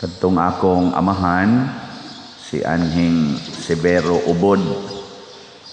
Kadtong akong amahan, si Anhing Severo Ubod,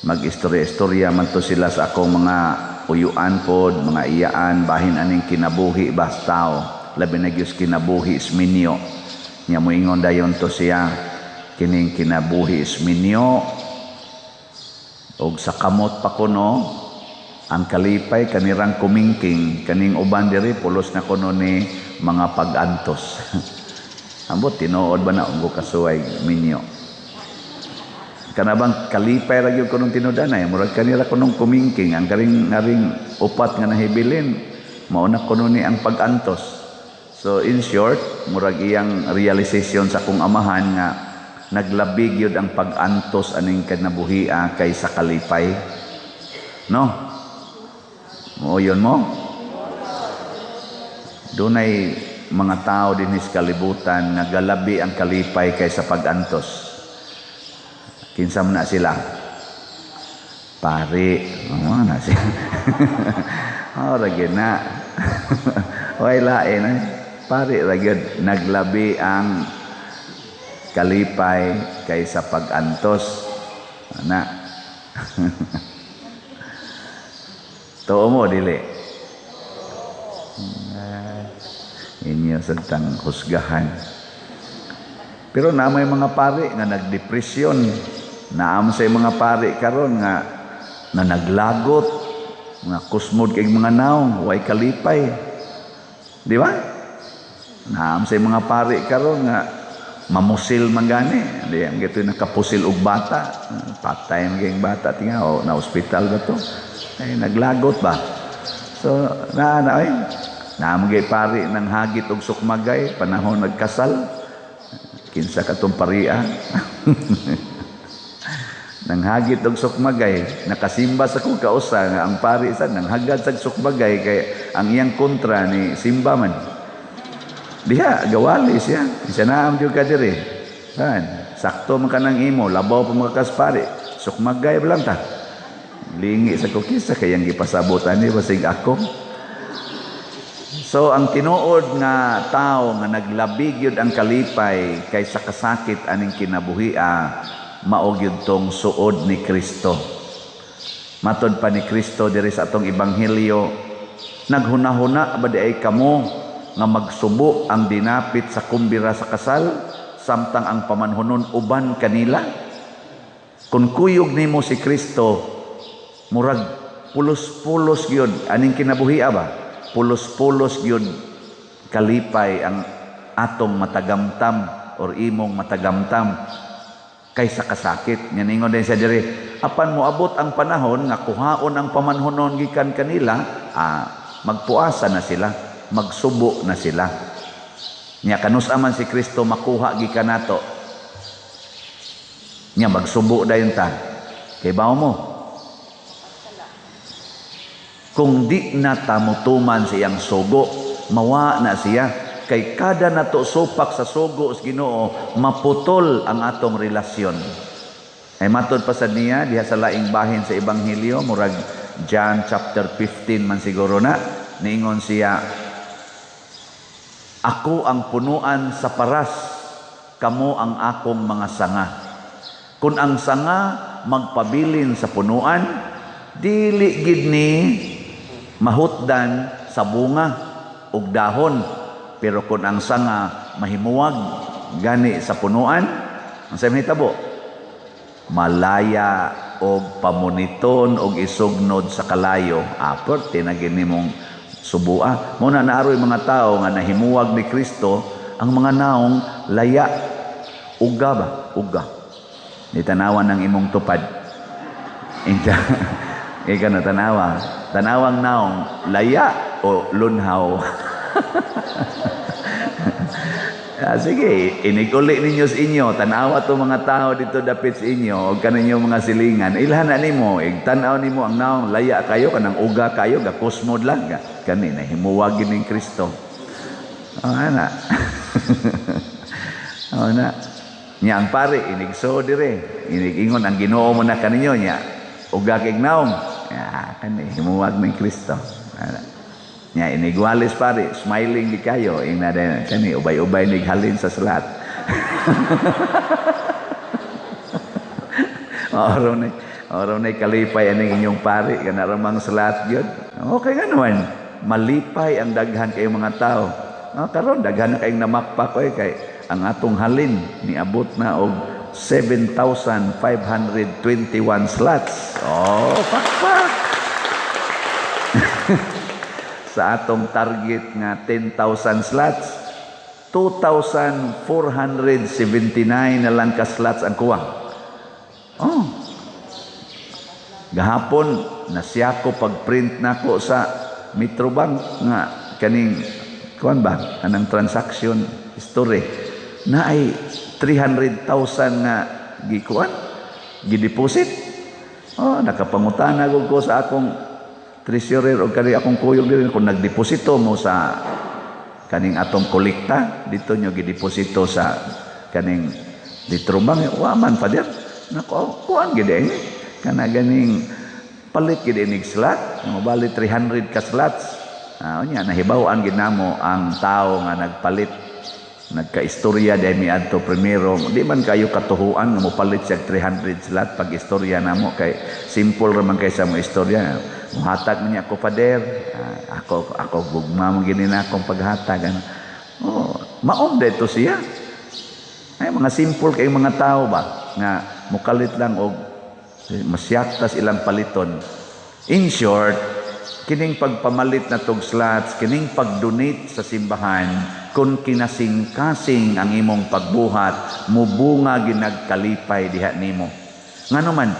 mag-istorya-istorya man to sila sa akong mga uyuan pod, mga iyaan, bahin aning kinabuhi bastaw, labi na gyud kinabuhi isminyo. Nya moingon dayon to siya, kining kinabuhi isminyo, og sa kamot pa kuno, ang kalipay kanirang kumingking, kaning uban diri pulos na kuno ni mga pag-antos. Ambot tinuod ba na ug kasuway minyo. Kanabang kalipay ra gyud kunong tinudanay, murag kanira kunong kumingking, ang karing upat nga nahibilin, mao na kuno ni ang pag-antos. So in short, murag iyang realization sa kong amahan nga naglabig yun ang pag-antos aning kinabuhia kaysa kalipay. No? O yun mo? Dunay mga tao din sa kalibutan nga galabi ang kalipay kaysa pag-antos. Kinsa man na sila? Pari. Na sila. Ragyan na. Way lain. Pari ragyan. Naglabi ang kalipay kaysa pag-antos. Na. Tuo mo, dili. Inyo sagtang husgahan. Pero na may mga pari nga nagdepresyon. Naam sa mga pari karon nga naglagot, nga kusmod kay mga naong, way kalipay. Di ba? Naam sa mga pari karon nga mamusil man gani. Di ang gito nakapusil og bata. Patay ang bata tinga o na ospital ba to? Ay naglagot ba? So namagay pari ng hagit og sukmagay panahon nagkasal. Kinsa katong paria? Nang hagit og sukmagay, nakasimba sa kung kausa nga ang pari sa nang hagad sa sukmagay kay ang iyang kontra ni simba man. Diha gawali siya. Siya naam jud ka diri. Sakto man kanang imo, labaw pa mga kaspari. Sukmagay lang ta. Lingi sa kukisa kayang gipasabotan ni basig ako. So ang tinuod nga tao nga naglabig yun ang kalipay kaysa kasakit aning kinabuhia, mao gyud tong suod ni Kristo. Matod pa ni Kristo diri sa atong ebanghelyo, naghuna-huna ba di ay kamo nga magsubo ang dinapit sa kumbira sa kasal samtang ang pamanhunon uban kanila? Kung kuyog nimo si Kristo, murag pulos-pulos gyud aning kinabuhia ba? Pulos-pulos gyud kalipay ang atong matagamtam or imong matagamtam kaysa kasakit. Ningon din siya diri, apan moabot ang panahon nga kuhaon ang pamanhonon gikan kanila, magpuasa na sila, magsubo na sila. Nya kanus-a man si Kristo makuha gikan nato. Nya magsubo dayon ta. Kay bawo mo, kung di na tamutuman siyang sugo, mawa na siya. Kay kada nato supak sa sugo sa Ginoo, maputol ang atong relasyon. Ay matod pa sa niya diha sa laing bahin sa ebanghelyo, murag John chapter 15 man siguro na, niingon siya, ako ang punuan sa paras, kamo ang akong mga sanga. Kung ang sanga magpabilin sa punuan, dili gid ni mahutdan sa bunga ug dahon. Pero kung ang sanga mahimuwag gani sa punuan, ang sabi nitabo, malaya og pamuniton og isugnod sa kalayo. Apert tinagin nimong subua. Muna naaroy mga tao nga nahimuwag ni Kristo, ang mga naong laya, uga ba? Uga. Nitanawan ng imong tupad. Ika na tanawa. Tanawang naong laya o lunhaw. Sige, iniguli ninyo sa inyo, tanawa to mga tao dito dapit sa inyo, o kaninyo mga silingan, ilhan na nimo, tanaw nimo ang naong laya kayo, kanang uga kayo, gakusmod lang, kanina, himuwagin ng Kristo. Na. Na. Nya ang pare, inigso dire, inigingon ang Ginoo mo na kaninyo niya, uga kig naong, kanina, himuwag ng Kristo. Nya inigwalis pare, smiling di kayo, ing na kani ubay-ubay nighalin sa salat. Oro na kalipay aning inyong pare kana ramang salat gyud. Okay nga naman, malipay ang daghan kay mga tao. Karon daghan na kayong namakpak kay ang atong halin niabot na og 7,521 slots. Pakpak. Sa atong target nga 10,000 slots, 2,479 na lang ka slots ang kuwang. Gahapon nasiya ko pag-print nako sa Metrobank nga kaning kuan ba anang transaction history na ay 300,000 nga gikuan gideposit. Nakapangutana ko sa akong treasurer o kani akong kuyog diri kung nagdeposito mo sa kaning atong kolekta dito nyo gideposito sa kaning Metrobank wa man pa dir nako kuan gid kana ganing palit gid inig slot mabali 300 ka slots. Unya nahibaw-an gid namo ang tao nga nagpalit nagkaistorya dahil miadto primero di man kayo katuhuan nga mopalit siya 300 slot pag istorya namo kay simple ra man kaysa mo istorya muhatag niya ako pader ako gugma mo gini na akong paghatag maom dito siya ay mga simple kay mga tao ba nga mukalit lang og masyaktas ilang paliton. In short, kining pagpamalit na tog slots, kining pag-donate sa simbahan, kung kinasing-kasing ang imong pagbuhat, mubunga ginagkalipay diha nimo. Ngano man,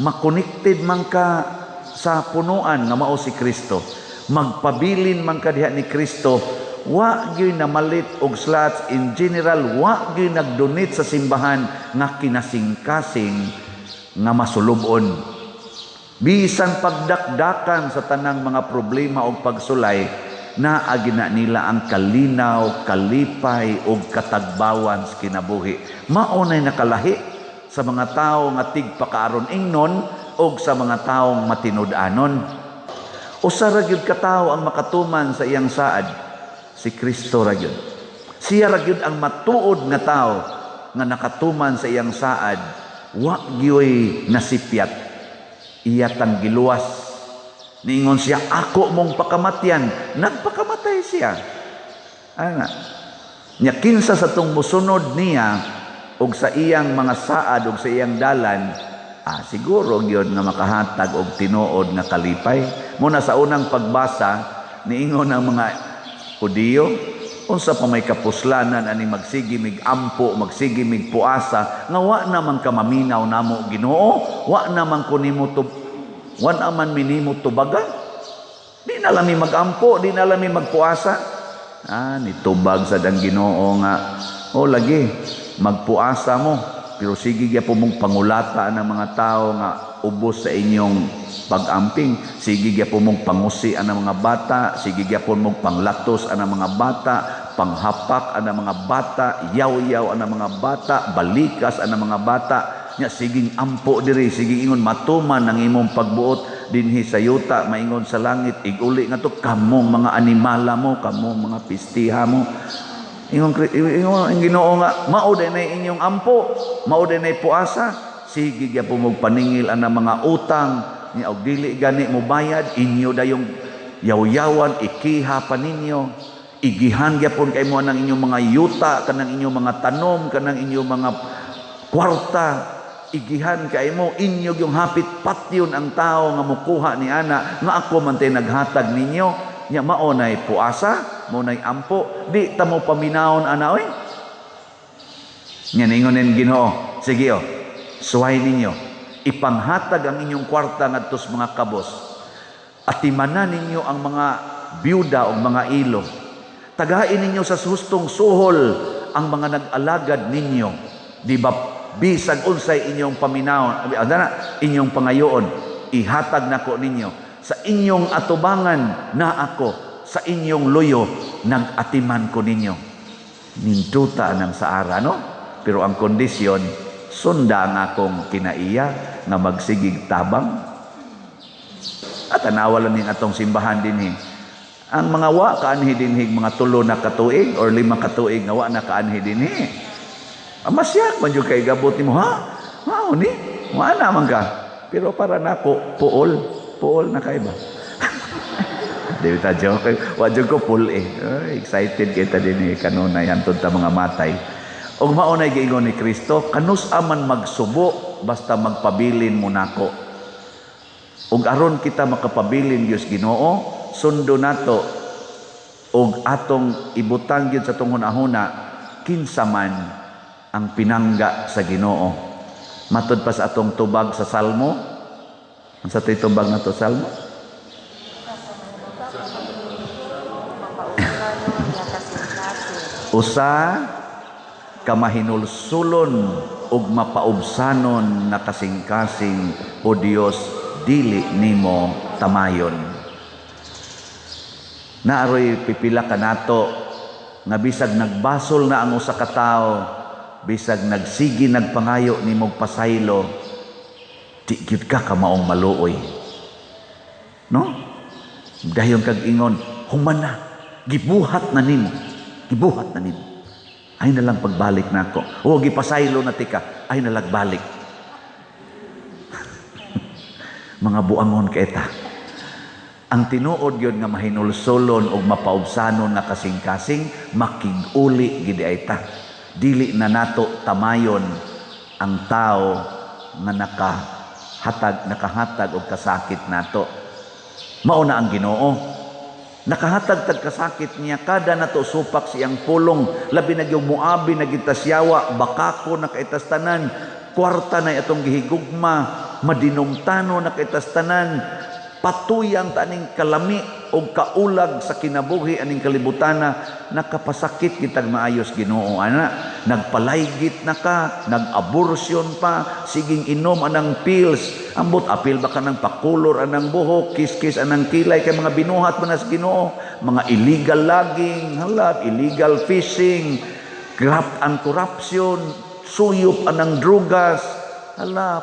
makonected man ka sa punuan nga mao si Kristo. Magpabilin man ka diha ni Kristo, wa gyud namalit og slots in general, wa gyud nag-donate sa simbahan nga kinasing-kasing nga masulubon. Bisan pagdakdakan sa tanang mga problema o pagsulay, naagina nila ang kalinaw, kalipay o katagbawan sa kinabuhi. Maunay nakalahi sa mga tao nga tigpakaaron ingnon o sa mga taong matinud-anon. Usa ra gyud ka tawo ang makatuman sa iyang saad, si Kristo ra gyud. Siya ra gyud ang matuod nga tawo nga nakatuman sa iyang saad, wa gyoy nasipyat, iyatang giluwas. Niingon siya, ako mong pakamatyan. Nagpakamatay siya. Nya kinsa sa tong musunod niya og sa iyang mga saad og sa iyang dalan, siguro gyud nga makahatag og tinuod nga kalipay. Muna sa unang pagbasa, niingon ang mga Hudiyo, unsa pa may kapuslanan ani magsigi mig ampo, magsigi mig puasa, nga wa naman ka maminaw namo Ginoo, wa naman ko nimo wa naman minimo tubaga. Di na lami magampo, di na lami magpuasa. Nitubag sa dang Ginoo nga, lagi magpuasa mo, pero sige gyud po mong pangulata ng mga tao nga ubos sa inyong pag-amping. Sige gyud po mong pangusi ang mga bata, sige gyud po mong panglatos ang mga bata, panghapak ang mga bata, yaw-yaw ang mga bata, balikas ang mga bata. Nya siging ampo diri, sige ingon matuman ang imong pagbuot dinhi sa yuta, maingon sa langit, iguli nga to kamong mga animala mo, kamong mga pistiha mo. Ingon Ginoo nga mao dinay inyong ampo, mao dinay puasa. Sige gyud po mong paningil ang mga utang, nya og dili gani mo bayad, inyo dayong yaw-yawan, ikiha pa ninyo. Igihan gyapon kay mo nang inyong mga yuta, kanang inyong mga tanom, kanang inyong mga kwarta. Igihan kay mo, inyo yung hapit patyon ang tao nga mukuha ni ana, nga ako man tay naghatag ninyo. Nya maunay puasa, maunay ampo, di ta mo paminawon ana oy. Nya ningonen Ginoo, sige suway ninyo, ipanghatag ang inyong kwarta ngadto sa mga kabos. Atimanan ninyo ang mga byuda o mga ilo. Tagain ninyo sa hustong suhol ang mga nag-alagad ninyo. Di ba bisag unsay inyong paminawon, inyong pangayoon, ihatag nako ninyo. Sa inyong atubangan na ako, sa inyong luyo, nag-atiman ko ninyo. Ninduta ng saara, no? Pero ang kondisyon, sunda ang akong kinaiya nga magsigig tabang. At anawalan ning atong simbahan din Ang mga wa kaanhi dinhi mga 3 na katuig or 5 katuig nga wa na kaanhi dinhi. Amasyak man jud kay gabot nimo, ha? Mao ni, wa na man ka. Pero para nako puol na kay ba. Di ta joke, wa jud ko pull eh. Excited kita dinhi kanunay hantod ta mga matay. Og mao nay giingon ni Kristo, kanus aman magsubo basta magpabilin mo nako. Og aron kita makapabilin Dios Ginoo, sundo nato og atong ibutang gyud sa atong hunahuna kinsa man ang pinangga sa Ginoo. Matud pa sa atong tubag sa Salmo. Unsa tay tubag nato Salmo? Usa ka mahinulsulon ug mapaubsanon na kasing-kasing o Dios dili nimo tamayon. Naaroy pipila ka nato nga bisag nagbasol na ang usa ka tawo, bisag nagsigi nagpangayo nimong pasaylo, di gyud ka maong maluoy. No? Dayon kag ingon, human na, gibuhat na nimo. Ay na lang pagbalik nako. O gipasaylo na tika, ay na lang balik. Mga buangon kaita. Ang tinuod yun nga mahinulsolon o mapaubsanon na kasing-kasing, makig-uli gidi ay ta. Dili na nato tamayon ang tao nga nakahatag o kasakit nato. Mauna ang Ginoo. Nakahatag tag kasakit niya, kada nato supak siyang pulong, labi na yung muabi na gitasyawa, bakako na kaitastanan, kwarta na itong gihigugma, madinumtano na kaitastanan, patuyang taning kalami o kaulag sa kinabuhi aning kalibutana, nakapasakit kitag maayos Ginoo ana, nagpalaygit na ka, nag-abortion pa, siging inom anang pills, ambot apil ba ka ng pakulor anang buhok, kiskis anang kilay, kay mga binuhat mo na sa Ginoo, mga illegal logging, illegal fishing, graft and corruption, suyop anang drugas,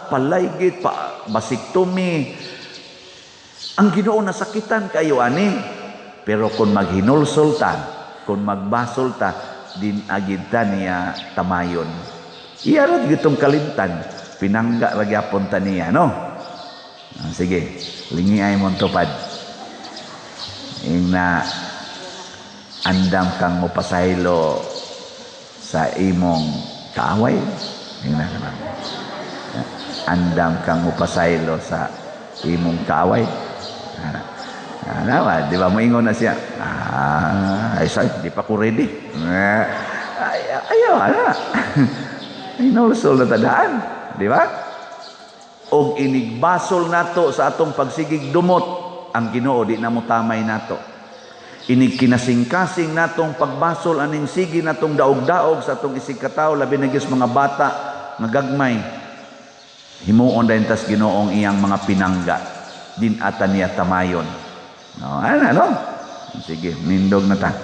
palaygit, basiktomi. Ang Ginoo nasakitan kayo ani. Pero kung maghinulsol ta, kung magbasol ta, din agid ta niya tamayon. Iyarad gitong kalimtan, pinangga ragyapon ta niya, no? Sige, lingi ay mong tupad. Na andam kang mopasaylo sa imong kaaway. Andam kang mopasaylo sa imong kaaway. Di ba moingon na siya, di pa ko ready. Ayaw, inulsol na tadaan, di ba? Og inigbasol nato sa atong pagsigig dumot, ang Ginoo di na mo tamay nato. Inig kinasing-kasing natong pagbasol aning sige natong daog-daog sa atong isig katawo, labi na gyud mga bata magagmay. Himuon dayon tas Ginoong iyang mga pinangga. Din ata niya tamayon. No, ano? Sige, nindog na ta.